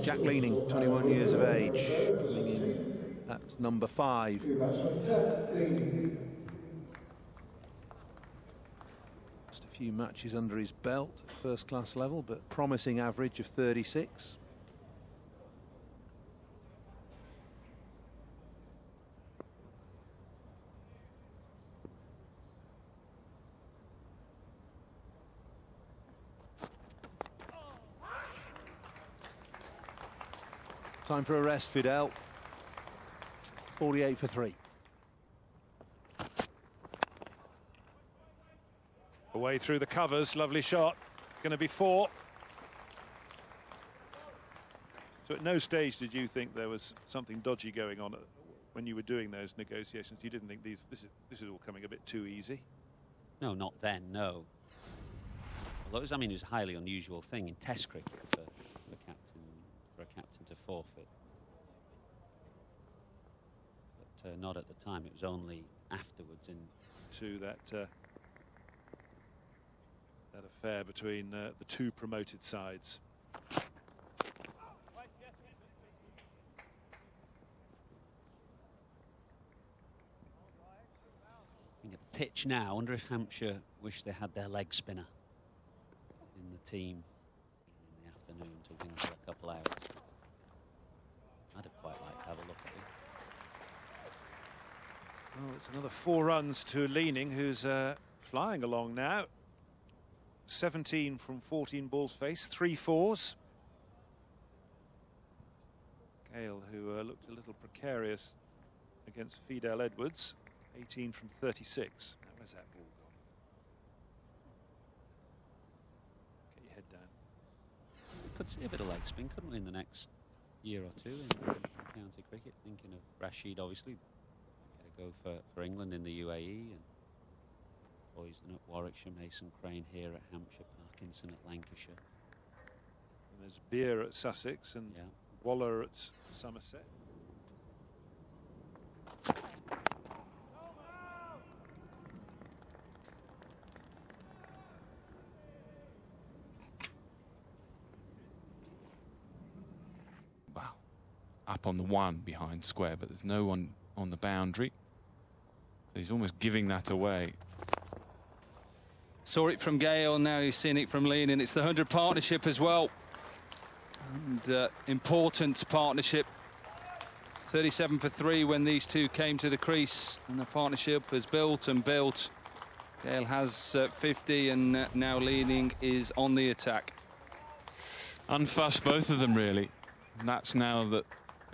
Jack Leaning, 21 years of age, coming in at number 5. Just a few matches under his belt at first-class level, but promising average of 36. Time for a rest, Fidel. 48 for 3. Away through the covers, lovely shot. It's going to be 4. So at no stage did you think there was something dodgy going on when you were doing those negotiations? You didn't think this is all coming a bit too easy? No, not then, no. Although it was, it was a highly unusual thing in Test cricket for a captain to forfeit. But not at the time. It was only afterwards to that affair between the 2 promoted sides. Looking at the pitch now, I wonder if Hampshire wish they had their leg spinner in the team in the afternoon to win for a couple hours. I'd have quite liked to have a look at him. Oh, it's another 4 runs to Leaning, who's flying along now. 17 from 14 balls faced, 3 4s. Gale, who looked a little precarious against Fidel Edwards, 18 from 36. Now, where's that ball gone? Get your head down. We could see a bit of leg spin, couldn't we, in the next year or two in county cricket? Thinking of Rashid, obviously, get a go for England in the UAE, and Boysden at Warwickshire, Mason Crane here at Hampshire, Parkinson at Lancashire. And there's Beer at Sussex and Waller at Somerset. Wow. Up on the 1 behind square, but there's no one on the boundary. So he's almost giving that away. Saw it from Gale, now he's seeing it from Leaning. It's the 100 partnership as well. And important partnership. 37 for 3 when these two came to the crease. And the partnership has built and built. Gale has 50 and now Leaning is on the attack. Unfussed, both of them, really. And that's now the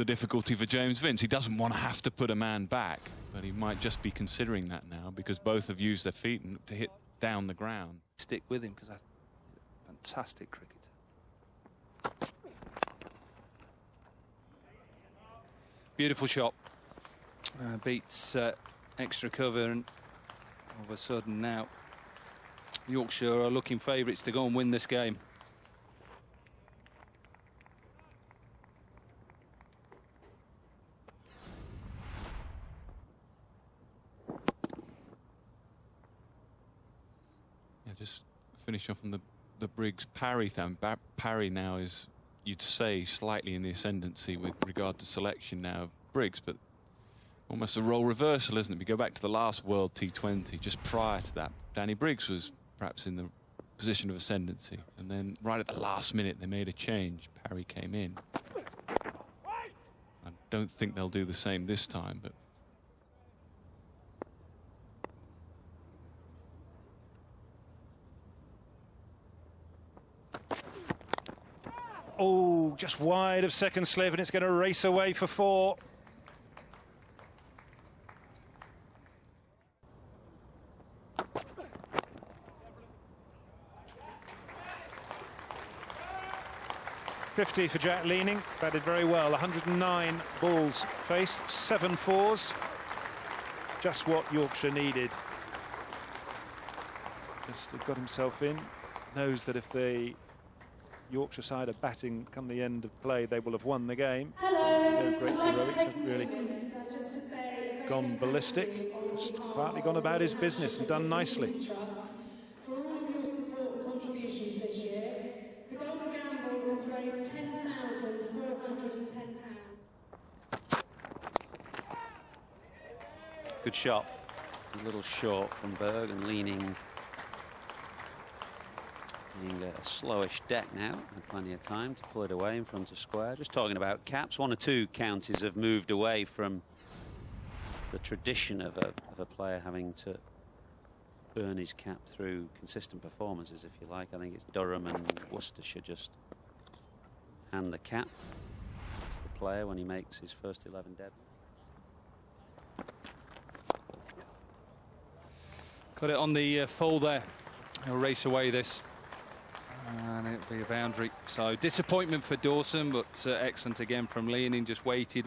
difficulty for James Vince. He doesn't want to have to put a man back, but he might just be considering that now because both have used their feet and to hit down the ground. Stick with him because he's a fantastic cricketer. Beautiful shot. Beats extra cover, and all of a sudden now Yorkshire are looking favourites to go and win this game. Just finish off on the Briggs Parry thing. Parry now is, you'd say, slightly in the ascendancy with regard to selection now of Briggs, but almost a role reversal, isn't it? We go back to the last World T20, just prior to that, Danny Briggs was perhaps in the position of ascendancy, and then right at the last minute they made a change. Parry came in. I don't think they'll do the same this time, but oh, just wide of second slip, and it's going to race away for 4. .50 for Jack Leaning, batted very well. 109 balls faced, 7 4s. Just what Yorkshire needed. Just got himself in. Knows that if the Yorkshire side are batting come the end of play, they will have won the game. No great heroics, hasn't really gone ballistic. Just quietly gone about his business and done nicely. For all of your support and contributions this year, the Golden Gown gamble was raised £10,410. Good shot. A little short from Berg and leaning a slowish deck now. Had plenty of time to pull it away in front of square. Just talking about caps, one or two counties have moved away from the tradition of a player having to earn his cap through consistent performances, if you like. I think it's Durham and Worcestershire just hand the cap to the player when he makes his first 11 debut. Got it on the full there. He'll race away this. And it'll be a boundary. So disappointment for Dawson, but excellent again from Leaning. Just waited,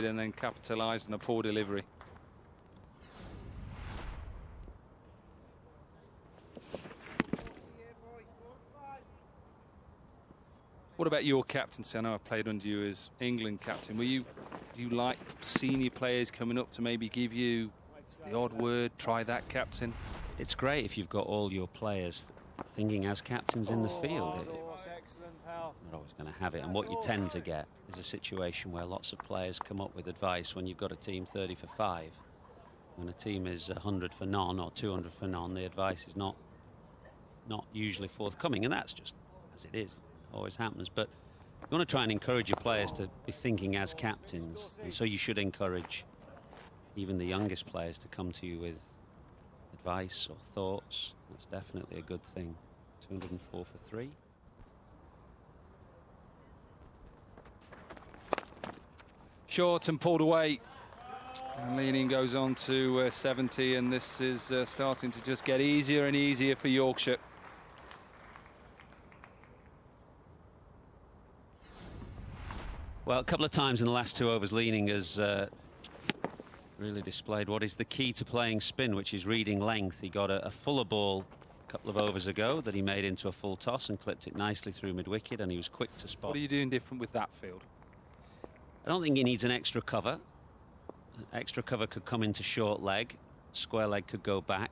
and then capitalised on a poor delivery. What about your captaincy? I know I played under you as England captain. Do you like senior players coming up to maybe give you the odd word, try that, captain? It's great if you've got all your players thinking as captains in the field. You're not always going to have it, and what you tend to get is a situation where lots of players come up with advice when you've got a team 30 for 5. When a team is 100 for none or 200 for none, the advice is not usually forthcoming, and that's just as it is. It always happens. But you want to try and encourage your players to be thinking as captains, and so you should encourage even the youngest players to come to you with advice or thoughts. That's definitely a good thing. 204 for 3. Short and pulled away. And Leaning goes on to 70, and this is starting to just get easier and easier for Yorkshire. Well, a couple of times in the last 2 overs, Leaning has really displayed what is the key to playing spin, which is reading length. He got a fuller ball a couple of overs ago that he made into a full toss and clipped it nicely through mid-wicket, and he was quick to spot. What are you doing different with that field? I don't think he needs an extra cover. Extra cover could come into short leg. Square leg could go back.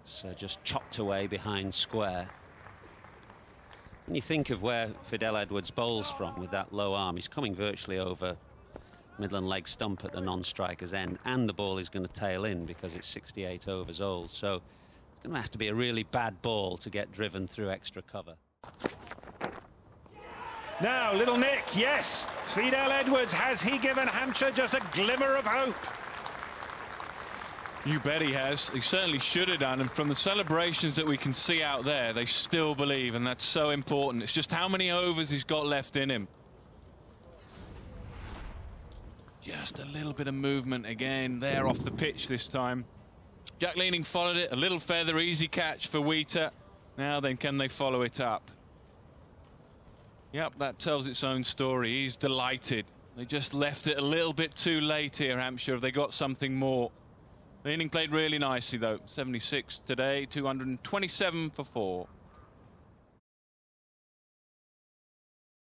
It's just chopped away behind square. When you think of where Fidel Edwards bowls from with that low arm, he's coming virtually over Midland leg stump at the non-striker's end, and the ball is going to tail in because it's 68 overs old. So it's going to have to be a really bad ball to get driven through extra cover. Now, little Nick, yes. Fidel Edwards, has he given Hampshire just a glimmer of hope? You bet he has. He certainly should have done, and from the celebrations that we can see out there, they still believe, and that's so important. It's just how many overs he's got left in him. Just a little bit of movement again there off the pitch this time. Jack Leaning followed it, a little feather, easy catch for Wheater. Now then, can they follow it up? Yep, that tells its own story. He's delighted. They just left it a little bit too late here, Hampshire. They got something more. Leaning played really nicely, though. 76 today, 227 for 4.